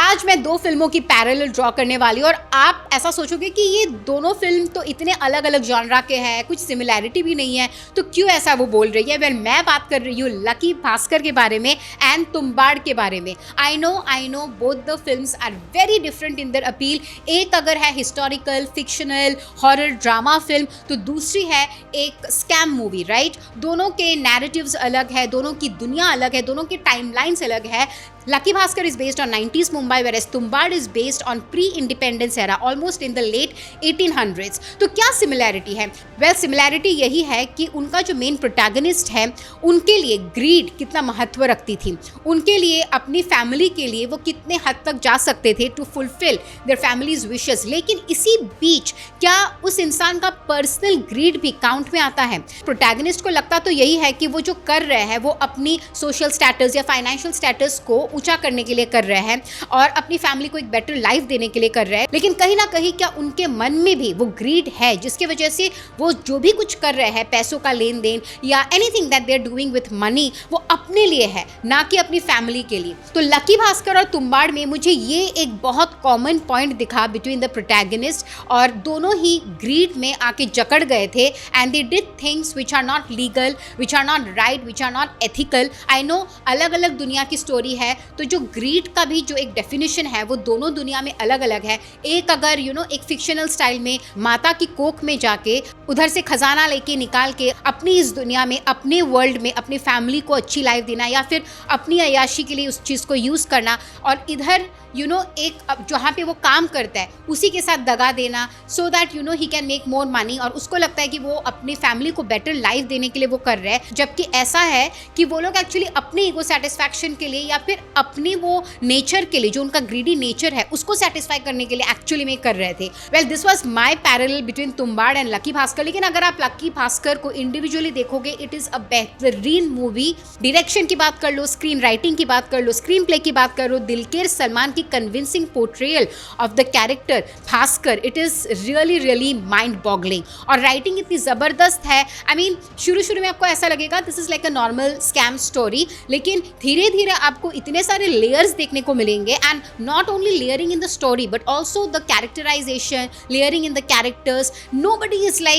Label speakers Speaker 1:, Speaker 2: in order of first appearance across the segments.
Speaker 1: आज मैं दो फिल्मों की पैरेलल ड्रॉ करने वाली हूँ और आप ऐसा सोचोगे कि ये दोनों फिल्म तो इतने अलग अलग जॉनरा के हैं, कुछ सिमिलैरिटी भी नहीं है, तो क्यों ऐसा वो बोल रही है। वेल, मैं बात कर रही हूँ लकी भास्कर के बारे में एंड तुम्बाड़ के बारे में। I know both the films are very different in their appeal. एक अगर है historical, fictional, horror drama film, तो दूसरी है एक स्कैम मूवी, राइट। दोनों के नैरेटिव्स अलग है, दोनों की दुनिया अलग है, दोनों के टाइमलाइंस अलग है। Lucky Bhaskar is based on 90s Mumbai, whereas Tumbad is based on pre-independence era, almost in the late 1800s. तो क्या सिमिलैरिटी है? वेल, सिमिलैरिटी यही है कि उनका जो मेन प्रोटैगनिस्ट है, उनके लिए ग्रीड कितना महत्व रखती थी, उनके लिए अपनी फैमिली के लिए वो कितने हद तक जा सकते थे to fulfil their families wishes. लेकिन इसी बीच क्या उस इंसान का पर्सनल ग्रीड भी काउंट में आता है? प्रोटैगनिस्ट को लगता तो यही है कि वो जो कर रहे हैं वो अपनी सोशल स्टेटस या फाइनेंशियल स्टेटस को ऊंचा करने के लिए कर रहे हैं और अपनी फैमिली को एक बेटर लाइफ देने के लिए कर रहे हैं। लेकिन कहीं ना कहीं क्या उनके मन में भी वो ग्रीड है, जिसकी वजह से वो जो भी कुछ कर रहे हैं, पैसों का लेन देन या anything that they are doing with money, वो अपने लिए है, ना कि अपनी फैमिली के लिए। तो लकी भास्कर और तुम्बाड़ में मुझे ये एक बहुत कॉमन पॉइंट दिखा बिटवीन द प्रोटैगनिस्ट, और दोनों ही ग्रीड में आके जकड़ गए थे and they did things which are not legal, which are not right, which are not ethical. I know अलग अलग दुनिया की स्टोरी है, तो जो ग्रीड का भी जो एक डेफिनेशन है वो दोनों दुनिया में अलग अलग है। एक अगर एक फिक्शनल स्टाइल में माता की कोख में जाके उधर से खजाना लेके निकाल के अपनी इस दुनिया में, अपने वर्ल्ड में अपनी फैमिली को अच्छी लाइफ देना या फिर अपनी अय्याशी के लिए उस चीज़ को यूज़ करना, और इधर एक जहाँ पे वो काम करता है उसी के साथ दगा देना so that he can make more money, और उसको लगता है कि वो अपनी फैमिली को बेटर लाइफ देने के लिए वो कर रहे हैं। जबकि ऐसा है कि वो लोग एक्चुअली अपने ईगो सेटिस्फैक्शन के लिए या फिर अपनी वो नेचर के लिए, जो उनका ग्रीडी नेचर है उसको सेटिस्फाई करने के लिए एक्चुअली में कर रहे थे। Well, this was my parallel between Tumbbad and lucky Bhaskar. लेकिन अगर आप लकी भास्कर को इंडिविजुअली देखोगे, इट इज़ अ बेहतरीन मूवी। डायरेक्शन की बात कर लो, स्क्रीन राइटिंग की बात कर लो, स्क्रीन प्ले की बात कर लो, दिलकेर सलमान की convincing portrayal of the character Bhaskar, it is really mind boggling. और राइटिंग इतनी ज़बरदस्त है। आई मीन, शुरू में आपको ऐसा लगेगा this is like a normal scam story, लेकिन धीरे धीरे आपको इतने सारे लेयर्स देखने को मिलेंगे, and not only layering in the story but also the characterization, layering in the characters. Nobody is like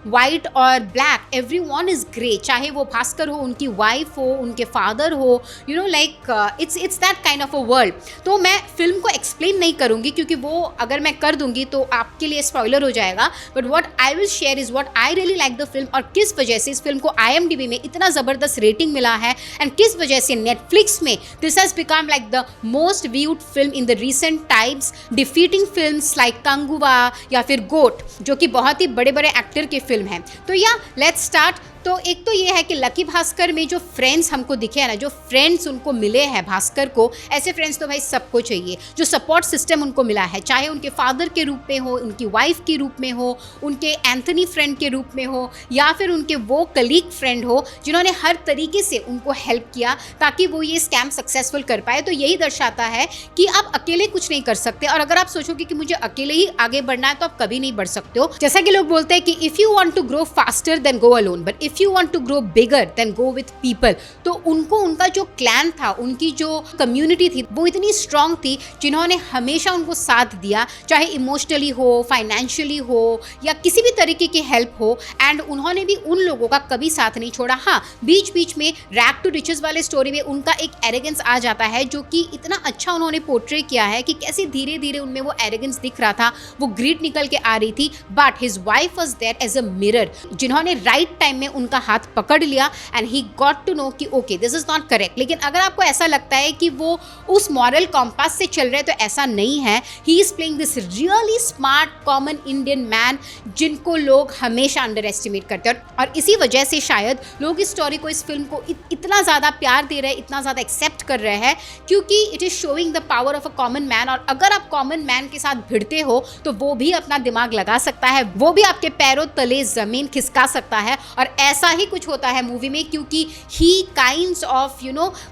Speaker 1: white और black, every one is grey. चाहे वो भास्कर हो, उनकी वाइफ हो, उनके फादर हो, like it's that kind of a world. तो मैं फिल्म को एक्सप्लेन नहीं करूँगी क्योंकि वो अगर मैं कर दूंगी तो आपके लिए स्पॉइलर हो जाएगा। But what I will share is what I really like the film, और किस वजह से इस फिल्म को IMDb में इतना ज़बरदस्त रेटिंग मिला है, एंड किस वजह से नेटफ्लिक्स में this has become like the most viewed film in the recent times, defeating films like Kanguva या फिर गोट, जो कि बहुत ही बड़े बड़े एक्टर की फिल्म है। तो या लेट्स स्टार्ट। तो एक तो ये है कि लकी भास्कर में जो फ्रेंड्स हमको दिखे हैं ना, जो फ्रेंड्स उनको मिले हैं भास्कर को, ऐसे फ्रेंड्स तो भाई सबको चाहिए। जो सपोर्ट सिस्टम उनको मिला है, चाहे उनके फादर के रूप में हो, उनकी वाइफ के रूप में हो, उनके एंथनी फ्रेंड के रूप में हो, या फिर उनके वो कलीग फ्रेंड हो जिन्होंने हर तरीके से उनको हेल्प किया ताकि वो ये स्कैम सक्सेसफुल कर पाए। तो यही दर्शाता है कि आप अकेले कुछ नहीं कर सकते, और अगर आप सोचोगे कि मुझे अकेले ही आगे बढ़ना है तो आप कभी नहीं बढ़ सकते हो। जैसा कि लोग बोलते हैं कि if you want to grow faster then go alone, but if you want to grow bigger then go with people. तो उनका जो क्लैन था, उनकी जो कम्युनिटी थी, वो इतनी स्ट्रांग थी जिन्होंने हमेशा उनको साथ दिया, चाहे इमोशनली हो, फाइनेंशियली हो, या किसी भी तरीके की हेल्प हो, एंड उन्होंने भी उन लोगों का कभी साथ नहीं छोड़ा। हाँ, बीच बीच में रैग टू रिचेस वाले स्टोरी में उनका एक एरोगेंस आ जाता है, जो कि इतना अच्छा उन्होंने पोर्ट्रे किया है कि कैसे धीरे धीरे उनमें वो एरोगेंस दिख रहा था, वो ग्रीड निकल के आ रही थी। But his wife was there as a mirror, जिन्होंने राइट टाइम में उनका हाथ पकड़ लिया, and he got to know कि okay this is not correct. लेकिन अगर आपको ऐसा लगता है कि वो उस मॉरल कॉम्पास से चल रहे तो ऐसा नहीं है। He is playing this really smart common Indian man, जिनको लोग हमेशा अंडर एस्टिमेट करते हैं, और इसी वजह से शायद लोग इस स्टोरी को, इस फिल्म को इतना ज़्यादा प्यार दे रहे हैं, इतना ज़्यादा एक्सेप्ट कर रहे हैं, क्योंकि it is showing the power of a common man. और अगर आप कॉमन मैन के साथ भिड़ते हो तो वो भी अपना दिमाग लगा सकता है, वो भी आपके पैरों तले ज़मीन खिसका सकता है, और वैसा ही कुछ होता है मूवी में, क्योंकि he kinds of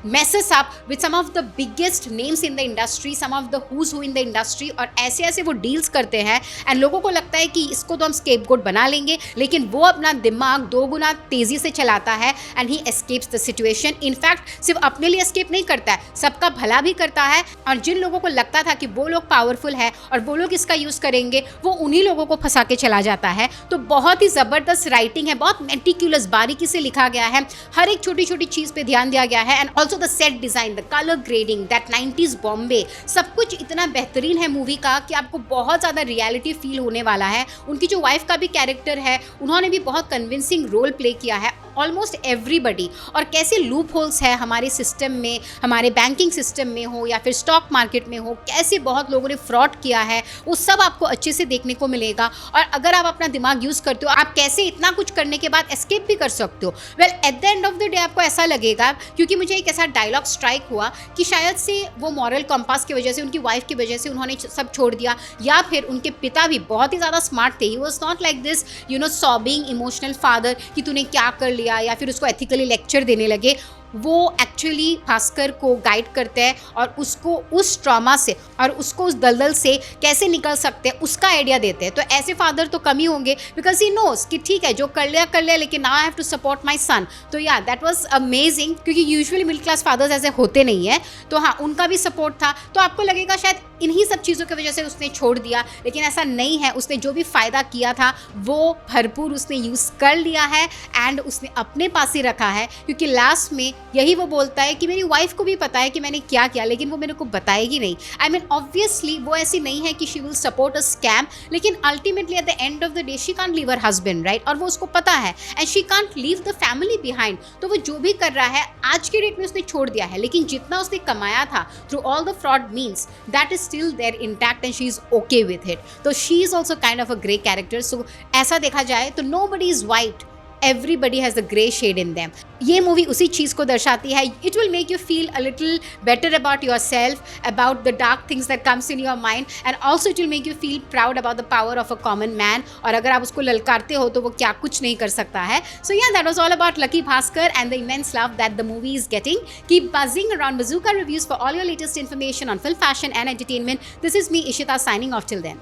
Speaker 1: messes up with some of the biggest names in the industry, some of the who's who in the industry, और ऐसे ऐसे वो डील्स करते हैं एंड लोगों को लगता है कि इसको तो हम स्केपगोट बना लेंगे, लेकिन वो अपना दिमाग 2 गुना तेजी से चलाता है and he escapes the situation. In fact सिर्फ अपने लिए एस्केप नहीं करता है, सबका भला भी करता है, और जिन लोगों को लगता था कि वो लोग पावरफुल है और वो लोग इसका यूज़ करेंगे, वो उन्हीं लोगों को फंसा के चला जाता है। तो बहुत ही ज़बरदस्त राइटिंग है, बहुत मेटिकुलस बारीकी से लिखा गया है, हर एक छोटी छोटी चीज़ पे ध्यान दिया गया है, and also the set design, the colour grading, that 90s Bombay, सब कुछ इतना बेहतरीन है मूवी का कि आपको बहुत ज़्यादा रियलिटी फील होने वाला है। उनकी जो वाइफ का भी कैरेक्टर है, उन्होंने भी बहुत कन्विंसिंग रोल प्ले किया है, ऑलमोस्ट एवरीबडी। और कैसे लूप होल्स है हमारे सिस्टम में, हमारे बैंकिंग सिस्टम में हो या फिर स्टॉक मार्केट में हो, कैसे बहुत लोगों ने फ्रॉड किया है, वो सब आपको अच्छे से देखने को मिलेगा। और अगर आप अपना दिमाग यूज़ करते हो, आप कैसे इतना कुछ करने के बाद एस्केप भी कर सकते हो। Well, eight the end of the day आपको ऐसा लगेगा, क्योंकि मुझे एक ऐसा डायलॉग स्ट्राइक हुआ कि शायद से वो मॉरल कंपास की वजह से, उनकी वाइफ की वजह से उन्होंने सब छोड़ दिया, या फिर उनके पिता भी बहुत ही ज़्यादा स्मार्ट थे। He was not like this sobbing emotional father कि तूने क्या कर लिया, या फिर उसको एथिकली लेक्चर देने लगे। वो एक्चुअली भास्कर को गाइड करते हैं और उसको उस ट्रॉमा से और उसको उस दलदल से कैसे निकल सकते हैं उसका आइडिया देते हैं। तो ऐसे फादर तो कम ही होंगे, बिकॉज ही नोस कि ठीक है जो कर लिया, लेकिन now I have to support my son. तो या दैट वाज अमेजिंग, क्योंकि यूजुअली मिडिल क्लास फादर्स ऐसे होते नहीं हैं। तो हाँ, उनका भी सपोर्ट था। तो आपको लगेगा शायद इन्हीं सब चीज़ों की वजह से उसने छोड़ दिया, लेकिन ऐसा नहीं है। उसने जो भी फ़ायदा किया था वो भरपूर उसने यूज़ कर लिया है एंड उसने अपने पास ही रखा है, क्योंकि लास्ट में यही वो बोलता है कि मेरी वाइफ को भी पता है कि मैंने क्या किया, लेकिन वो मेरे को बताएगी नहीं। आई मीन ऑब्वियसली वो ऐसी नहीं है कि she will support a scam, लेकिन ultimately at the end of the day she can't leave her husband, right? और वो उसको पता है and she can't leave the family behind. तो वो जो भी कर रहा है आज के डेट में उसने छोड़ दिया है, लेकिन जितना उसने कमाया था through all the fraud means, that is still there intact and she is okay with it. तो she is also kind of a grey character. So ऐसा देखा जाए तो nobody is white, everybody has a grey shade in them. ये movie उसी चीज़ को दर्शाती है. It will make you feel a little better about yourself, about the dark things that comes in your mind, and also it will make you feel proud about the power of a common man. और अगर आप उसको ललकारते हो तो वो क्या कुछ नहीं कर सकता है. So yeah, that was all about Lucky Bhaskar and the immense love that the movie is getting. Keep buzzing around Bazooka Reviews for all your latest information on film, fashion and entertainment. This is me, Ishita, signing off till then.